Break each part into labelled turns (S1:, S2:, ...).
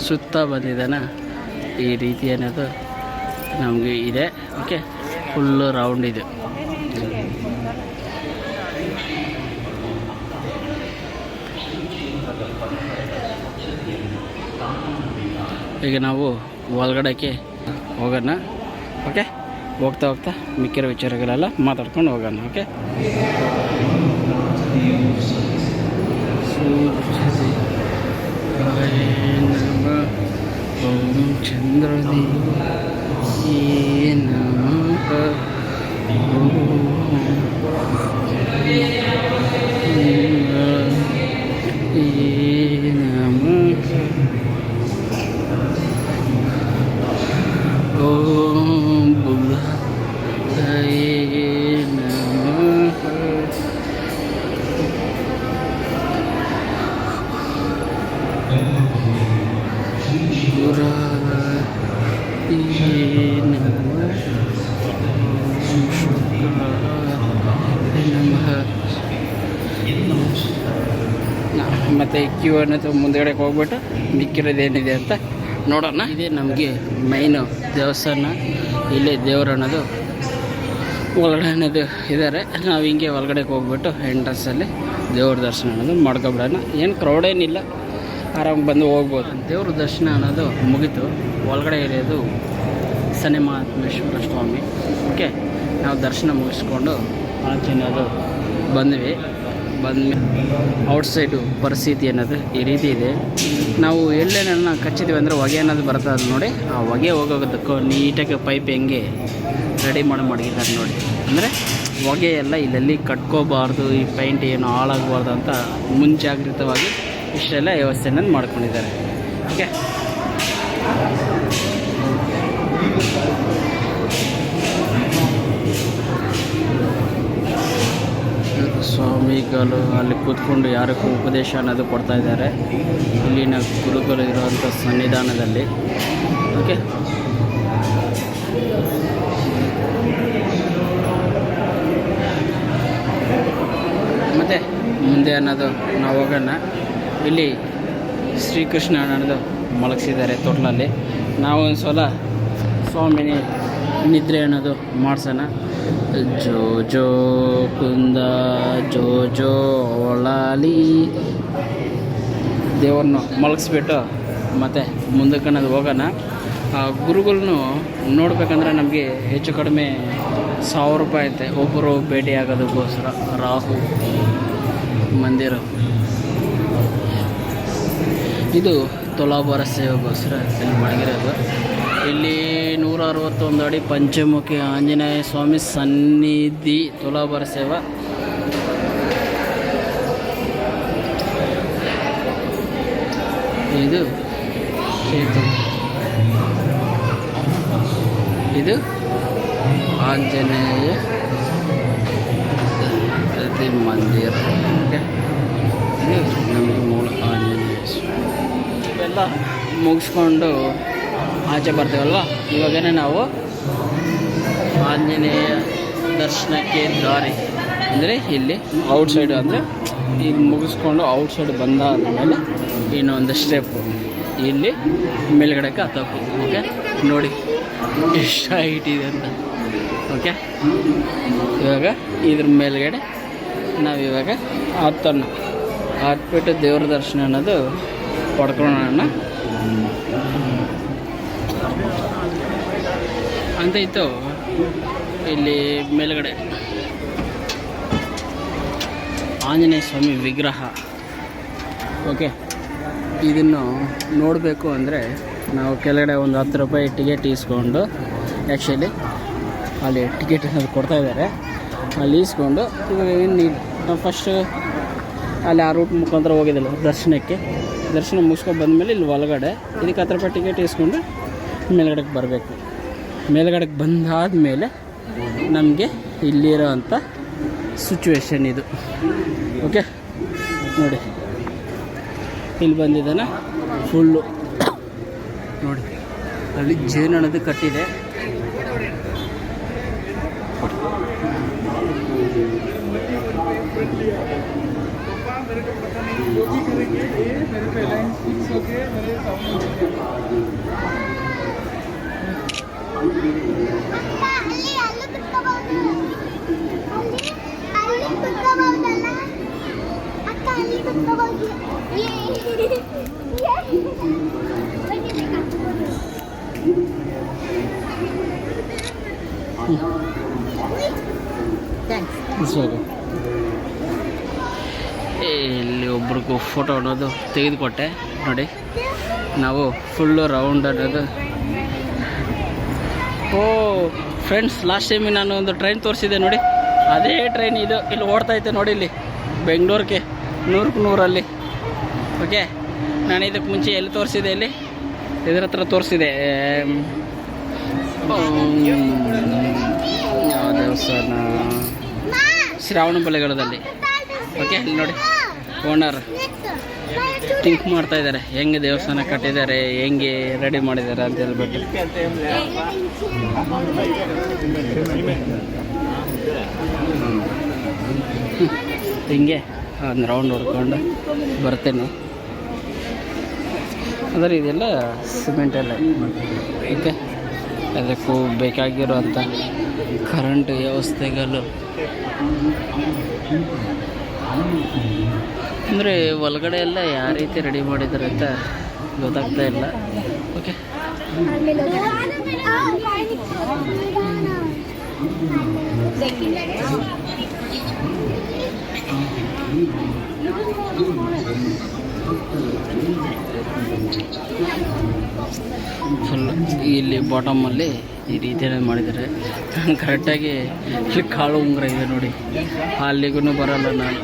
S1: ಸುತ್ತ ಬಂದಿದ್ದಾನ ಈ ರೀತಿ ಅನ್ನೋದು ನಮಗೆ ಇದೆ. ಓಕೆ, ಫುಲ್ಲು ರೌಂಡ್ ಇದೆ. ಈಗ ನಾವು ಒಳಗಡೆಗೆ ಹೋಗೋಣ. ಓಕೆ, ಹೋಗ್ತಾ ಹೋಗ್ತಾ ಮಿಕ್ಕಿರೋ ವಿಚಾರಗಳೆಲ್ಲ ಮಾತಾಡ್ಕೊಂಡು ಹೋಗೋಣ. ಓಕೆ, ಓಂ ಚಂದ್ರದಿ ನಮಃ ಓಂ ಬುದ್ಧಾಯ ನಮಃ. ಮತ್ತು ಕ್ಯೂ ಅನ್ನೋದು ಮುಂದೆಗಡೆ ಹೋಗ್ಬಿಟ್ಟು ಮಿಕ್ಕಿರೋದೇನಿದೆ ಅಂತ ನೋಡೋಣ. ಇದೇ ನಮಗೆ ಮೈನು ದೇವಸ್ಥಾನ. ಇಲ್ಲೇ ದೇವರು ಅನ್ನೋದು ಒಳಗಡೆ ಅನ್ನೋದು ಇದ್ದಾರೆ. ನಾವು ಹಿಂಗೆ ಒಳಗಡೆಗೆ ಹೋಗ್ಬಿಟ್ಟು ಎಂಟ್ರೆನ್ಸಲ್ಲಿ ದೇವ್ರ ದರ್ಶನ ಅನ್ನೋದು ಮಾಡ್ಕೊಬಿಡೋಣ. ಏನು ಕ್ರೌಡ್ ಏನಿಲ್ಲ, ಆರಾಮಾಗಿ ಬಂದು ಹೋಗ್ಬೋದು. ದೇವ್ರ ದರ್ಶನ ಅನ್ನೋದು ಮುಗೀತು. ಒಳಗಡೆ ಇರೋದು ಸನ್ನಿಮಹಾತ್ಮೇಶ್ವರ ಸ್ವಾಮಿ. ಓಕೆ, ನಾವು ದರ್ಶನ ಮುಗಿಸ್ಕೊಂಡು ಆಚೆನದು ಬಂದ್ವಿ. ಔಟ್ಸೈಡು ಪರಿಸ್ಥಿತಿ ಅನ್ನೋದು ಈ ರೀತಿ ಇದೆ. ನಾವು ಎಳ್ಳೆಣ್ಣೆನ ಕಚ್ಚಿದ್ದೀವಿ ಅಂದರೆ ಹೊಗೆ ಅನ್ನೋದು ಬರ್ತದೆ. ಅದು ನೋಡಿ, ಆ ಹೊಗೆ ಹೋಗೋದಕ್ಕೂ ನೀಟಾಗಿ ಪೈಪ್ ಹೆಂಗೆ ರೆಡಿ ಮಾಡಿದ್ದಾರೆ ನೋಡಿ. ಅಂದರೆ ಹೊಗೆ ಎಲ್ಲ ಇಲ್ಲೆಲ್ಲಿ ಕಟ್ಕೋಬಾರ್ದು, ಈ ಪೈಂಟ್ ಏನು ಹಾಳಾಗಬಾರ್ದು ಅಂತ ಮುಂಜಾಗ್ರತವಾಗಿ ಇಷ್ಟೆಲ್ಲ ವ್ಯವಸ್ಥೆಯನ್ನು ಮಾಡ್ಕೊಂಡಿದ್ದಾರೆ. ಓಕೆ, ಸ್ವಾಮಿಗಳು ಅಲ್ಲಿ ಕೂತ್ಕೊಂಡು ಯಾರಿಗೂ ಉಪದೇಶ ಅನ್ನೋದು ಕೊಡ್ತಾ ಇದ್ದಾರೆ ಇಲ್ಲಿನ ಗುರುಗಳು ಇರುವಂಥ ಸನ್ನಿಧಾನದಲ್ಲಿ. ಓಕೆ, ಮತ್ತು ಮುಂದೆ ಅನ್ನೋದು ನಾವು ಹೋಗೋಣ. ಇಲ್ಲಿ ಶ್ರೀಕೃಷ್ಣ ಅನ್ನೋದು ಮಲಗಿಸಿದ್ದಾರೆ ತೊಟ್ಲಲ್ಲಿ. ನಾವು ಒಂದು ಸಲ ಸ್ವಾಮಿನಿ ನಿದ್ರೆ ಅನ್ನೋದು ಮಾಡಿಸೋಣ. ಜೋ ಜೋ ಕುಂದ ಜೋ ಜೋ ಒಳಾಲಿ ದೇವ್ರನ್ನ ಮಲಗಿಸ್ಬಿಟ್ಟು ಮತ್ತು ಮುಂದಕ್ಕೆ ಅನ್ನೋದು ಹೋಗೋಣ. ಆ ಗುರುಗಳನ್ನೂ ನೋಡ್ಬೇಕಂದ್ರೆ ನಮಗೆ ಹೆಚ್ಚು ಕಡಿಮೆ 1000 ರೂಪಾಯಿ ಅಂತೆ ಒಬ್ಬರು ಭೇಟಿ ಆಗೋದಕ್ಕೋಸ್ಕರ. ರಾಹು ಮಂದಿರ ಇದು ತುಲಾಭಾರ ಸೇವೆಗೋಸ್ಕರ ಇಲ್ಲಿ ಮಡಗಿರೋದು. ಇಲ್ಲಿ 161 ಅಡಿ ಪಂಚಮುಖಿ ಆಂಜನೇಯ ಸ್ವಾಮಿ ಸನ್ನಿಧಿ ತುಲಾಭಾರ ಸೇವಾ. ಇದು ಇದು ಆಂಜನೇಯ ಮಂದಿರ. ಇದು ನಮಗೆ ಮೂಲ ಆಂಜನೇಯ ಸ್ವಾಮಿ. ಇವೆಲ್ಲ ಮುಗಿಸ್ಕೊಂಡು ಆಚೆ ಬರ್ತೀವಲ್ವ, ಇವಾಗೇ ನಾವು ಆಂಜನೇಯ ದರ್ಶನಕ್ಕೆ ದಾರಿ ಅಂದರೆ ಇಲ್ಲಿ ಔಟ್ಸೈಡ್, ಅಂದರೆ ಇಲ್ಲಿ ಮುಗಿಸ್ಕೊಂಡು ಔಟ್ಸೈಡ್ ಬಂದಾದಮೇಲೆ ಇನ್ನೊಂದು ಸ್ಟೆಪ್ಪು ಇಲ್ಲಿ ಮೇಲ್ಗಡೆಗೆ ಹತ್ತಬೇಕು. ಓಕೆ, ನೋಡಿ ಎಷ್ಟು ಹೈಟ್ ಇದೆ ಅಂತ. ಓಕೆ, ಇವಾಗ ಇದ್ರ ಮೇಲ್ಗಡೆ ನಾವಿವಾಗ ಹತ್ಬಿಟ್ಟು ದೇವ್ರ ದರ್ಶನ ಅನ್ನೋದು ಪಡ್ಕೊಳ್ಳೋಣ ಅಂತ ಇತ್ತು. ಇಲ್ಲಿ ಮೇಲ್ಗಡೆ ಆಂಜನೇಯ ಸ್ವಾಮಿ ವಿಗ್ರಹ. ಓಕೆ, ಇದನ್ನು ನೋಡಬೇಕು ಅಂದರೆ ನಾವು ಕೆಳಗಡೆ ಒಂದು 10 ರೂಪಾಯಿ ಟಿಕೆಟ್ ಇಸ್ಕೊಂಡು, ಆ್ಯಕ್ಚುಲಿ ಅಲ್ಲಿ ಟಿಕೆಟ್ ಅನ್ನೋದು ಕೊಡ್ತಾಯಿದ್ದಾರೆ, ಅಲ್ಲಿ ಇಸ್ಕೊಂಡು ಇವಾಗ ಏನು ನಾವು ಫಸ್ಟು ಅಲ್ಲಿ ಆ ರೂಟ್ ಮುಖಾಂತರ ಹೋಗಿದ್ದಿಲ್ಲ ದರ್ಶನಕ್ಕೆ. ದರ್ಶನ ಮುಗಿಸ್ಕೊಂಡು ಬಂದಮೇಲೆ ಇಲ್ಲಿ ಒಳಗಡೆ ಇದಕ್ಕೆ 10 ರೂಪಾಯಿ ಟಿಕೆಟ್ ಇಸ್ಕೊಂಡು ಮೇಲ್ಗಡೆಗೆ ಬರಬೇಕು. ಮೇಲ್ಗಡೆಗೆ ಬಂದಾದ ಮೇಲೆ ನಮಗೆ ಇಲ್ಲಿರೋ ಅಂಥ ಸಿಚುವೇಶನ್ ಇದು. ಓಕೆ, ನೋಡಿ ಇಲ್ಲಿ ಬಂದಿದ್ದಾನೆ ಫುಲ್ಲು ನೋಡಿ, ಅಲ್ಲಿ ಜೇನು ಅನ್ನೋದು ಕಟ್ಟಿದೆ. ಸರಿ, ಇಲ್ಲಿ ಒಬ್ರಿಗೂ ಫೋಟೋ ಅನ್ನೋದು ತೆಗೆದುಕೊಟ್ಟೆ ನೋಡಿ. ನಾವು ಫುಲ್ಲು ರೌಂಡ್ ಅನ್ನೋದು. ಓ ಫ್ರೆಂಡ್ಸ್, ಲಾಸ್ಟ್ ಟೈಮ್ ನಾನು ಒಂದು ಟ್ರೈನ್ ತೋರಿಸಿದೆ ನೋಡಿ, ಅದೇ ಟ್ರೈನ್ ಇದು ಇಲ್ಲಿ ಓಡ್ತೈತೆ ನೋಡಿ, ಇಲ್ಲಿ ಬೆಂಗಳೂರಿಗೆ 100ಕ್ಕೆ 100 ಓಕೆ. ನಾನು ಇದಕ್ಕೆ ಮುಂಚೆ ಎಲ್ಲಿ ತೋರಿಸಿದೆ, ಇಲ್ಲಿ ಇದರ ಹತ್ರ ತೋರಿಸಿದೆ, ಯಾವ ದೇವಸ್ಥಾನ, ಶ್ರಾವಣಬೆಳಗೊಳದಲ್ಲಿ. ಓಕೆ, ಇಲ್ಲಿ ನೋಡಿ ಓನರ್ ಥಿಂಕ್ ಮಾಡ್ತಾ ಇದ್ದಾರೆ ಹೆಂಗೆ ದೇವಸ್ಥಾನ ಕಟ್ಟಿದ್ದಾರೆ, ಹೆಂಗೆ ರೆಡಿ ಮಾಡಿದ್ದಾರೆ ಅಂತ ಹೇಳ್ಬಿಟ್ಟು. ಹಿಂಗೆ ಒಂದು ರೌಂಡ್ ಹೊಡ್ಕೊಂಡು ಬರ್ತೇನೆ. ಅಂದರೆ ಇದೆಲ್ಲ ಸಿಮೆಂಟೆಲ್ಲ. ಓಕೆ, ಅದಕ್ಕೂ ಬೇಕಾಗಿರೋಂಥ ಕರೆಂಟ್ ವ್ಯವಸ್ಥೆಗಳು ಅಂದರೆ ಒಳಗಡೆ ಎಲ್ಲ ಯಾವ ರೀತಿ ರೆಡಿ ಮಾಡಿದ್ದಾರೆ ಅಂತ ಗೊತ್ತಾಗ್ತಾ ಇಲ್ಲ. ಓಕೆ, ಫುಲ್ ಇಲ್ಲಿ ಬಾಟಮಲ್ಲಿ ಈ ರೀತಿಯಲ್ಲಿ ಮಾಡಿದ್ದಾರೆ. ಕರೆಕ್ಟಾಗಿ ಇಲ್ಲಿ ಕಾಳು ಉಂಗುರ ಇದೆ ನೋಡಿ, ಅಲ್ಲಿಗೂ ಬರಲ್ಲ ನಾನು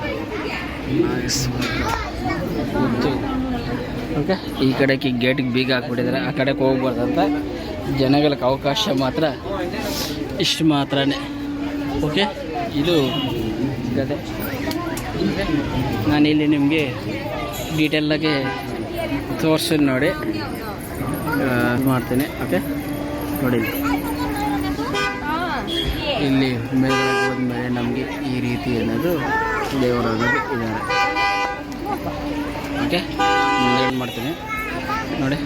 S1: ಗೊತ್ತು. ಓಕೆ, ಈ ಕಡೆಗೆ ಗೇಟಿಗೆ ಬೀಗ ಹಾಕ್ಬಿಟ್ಟಿದ್ದಾರೆ, ಆ ಕಡೆಗೆ ಹೋಗ್ಬಾರ್ದಂತ ಜನಗಳಿಗೆ ಅವಕಾಶ ಮಾತ್ರ ಇಷ್ಟು ಮಾತ್ರನೇ. ಓಕೆ, ಇದು ಗದೆ. ನಾನಿಲ್ಲಿ ನಿಮಗೆ ಡೀಟೇಲಾಗಿ ತೋರಿಸಿ ನೋಡಿ ಮಾಡ್ತೀನಿ. ಓಕೆ, ನೋಡಿ ಇಲ್ಲಿ ಮೇಲ್ಗಡೆ ಹೋದ್ಮೇಲೆ ನಮಗೆ ಈ ರೀತಿ ಅನ್ನೋದು ದೇವರು ಅನ್ನೋದು ಇದ್ದಾರೆ. ಓಕೆ, ಏನು ಮಾಡ್ತೀನಿ ನೋಡಿ.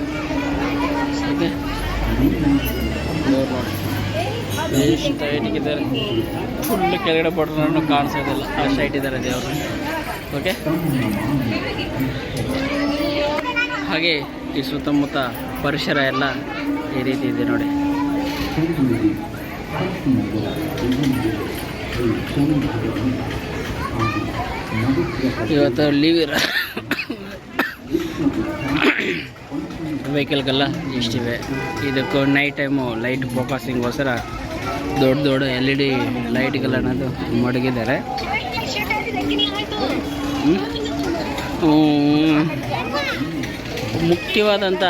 S1: ಓಕೆ, ದೇವ್ರು ನೋಡಿ ಎಷ್ಟು ಹೈಟಿಗಿದ್ದಾರೆ, ಫುಲ್ ಕೆಳಗಡೆ ಬಟ್ರನ್ನು ಕಾಣಿಸೋದಿಲ್ಲ, ಅಷ್ಟು ಹೈಟ್ ಇದ್ದಾರೆ ದೇವರು. ಓಕೆ, ಹಾಗೆ ಈ ಸುತ್ತಮುತ್ತ ಪರಿಸರ ಎಲ್ಲ ಈ ರೀತಿ ಇದೆ ನೋಡಿ. ಇವತ್ತು ಲೀವ್ ವೆಹಿಕಲ್ಗೆಲ್ಲ ಇಷ್ಟಿವೆ. ಇದಕ್ಕೂ ನೈಟ್ ಟೈಮು ಲೈಟ್ ಫೋಕಸಿಂಗೋಸ್ಕರ ದೊಡ್ಡ ದೊಡ್ಡ LED ಲೈಟ್ಗಳು ಅನ್ನೋದು ಮಡಗಿದ್ದಾರೆ. ಮುಖ್ಯವಾದಂಥ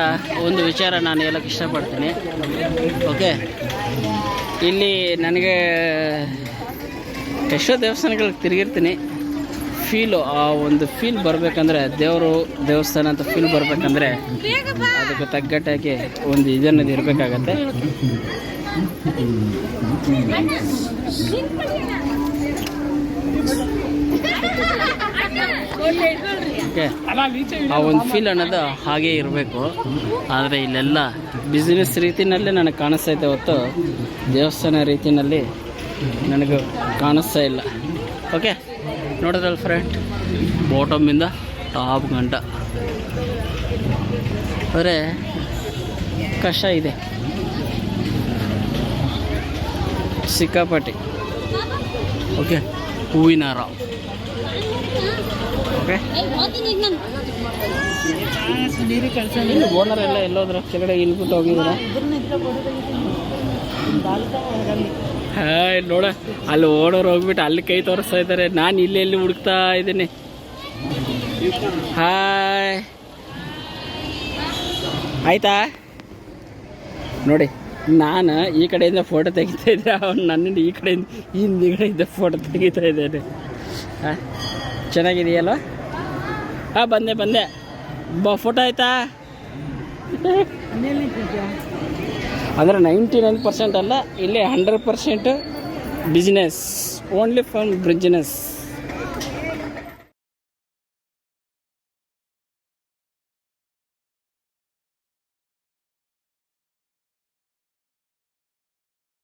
S1: ಒಂದು ವಿಚಾರ ನಾನು ಹೇಳೋಕ್ಕೆ ಇಷ್ಟಪಡ್ತೀನಿ. ಓಕೆ, ಇಲ್ಲಿ ನನಗೆ ಎಷ್ಟೋ ದೇವಸ್ಥಾನಗಳಿಗೆ ತಿರುಗಿರ್ತೀನಿ, ಆ ಒಂದು ಫೀಲ್ ಬರಬೇಕಂದ್ರೆ, ದೇವಸ್ಥಾನ ಅಂತ ಫೀಲ್ ಬರಬೇಕಂದ್ರೆ ಅದಕ್ಕೆ ತಗ್ಗಟ್ಟಾಗಿ ಒಂದು ಇದನ್ನದು ಇರಬೇಕಾಗತ್ತೆ. ಓಕೆ, ಆ ಒಂದು ಫೀಲ್ ಅನ್ನೋದು ಹಾಗೇ ಇರಬೇಕು. ಆದರೆ ಇಲ್ಲೆಲ್ಲ ಬಿಸ್ನೆಸ್ ರೀತಿಯಲ್ಲೇ ನನಗೆ ಕಾಣಿಸ್ತೈತೆ ಹೊತ್ತು ದೇವಸ್ಥಾನ ರೀತಿಯಲ್ಲಿ ನನಗೆ ಕಾಣಿಸ್ತಾ ಇಲ್ಲ. ಓಕೆ, ನೋಡಿದ್ರಲ್ಲ ಫ್ರೆಂಡ್, ಬಾಟಮಿಂದ ಟಾಪ್ ಗಂಟ ಆದರೆ ಕಷ್ಟ ಇದೆ ಸಿಕ್ಕಾಪಟ್ಟಿ. ಓಕೆ, ಹೂವಿನ ಹಾರ. ಓಕೆ, ಓನರ್ ಎಲ್ಲ ಎಲ್ಲೋದ್ರ ಕೆಳಗಡೆ ಇಲ್ಬಿಟ್ಟು ಹೋಗಿದ್ದಾರೆ. ಹಾಯ್ ನೋಡ, ಅಲ್ಲಿ ಓನರ್ ಹೋಗ್ಬಿಟ್ಟು ಅಲ್ಲಿ ಕೈ ತೋರಿಸ್ತಾ ಇದ್ದಾರೆ, ನಾನು ಇಲ್ಲಿ ಹುಡುಕ್ತಾ ಇದ್ದೀನಿ. ಹಾಯ್, ಆಯ್ತಾ ನೋಡಿ, ನಾನು ಈ ಕಡೆಯಿಂದ ಫೋಟೋ ತೆಗಿತಾ ಇದ್ದೆ, ಅವನು ನನ್ನಿಂದ ಈ ಕಡೆಯಿಂದ ಹಿಂದಿಗಡೆಯಿಂದ ಫೋಟೋ ತೆಗಿತಾ ಇದ್ದೇನೆ. ಹಾಂ, ಚೆನ್ನಾಗಿದೆಯಲ್ವ? ಹಾಂ, ಬಂದೆ ಫೋಟೋ ಆಯ್ತಾ? ಅಂದರೆ 99% ಅಲ್ಲ, ಇಲ್ಲಿ 100% ಬಿಸ್ನೆಸ್, ಓನ್ಲಿ ಫಾರ್ ಬಿಸ್ನೆಸ್.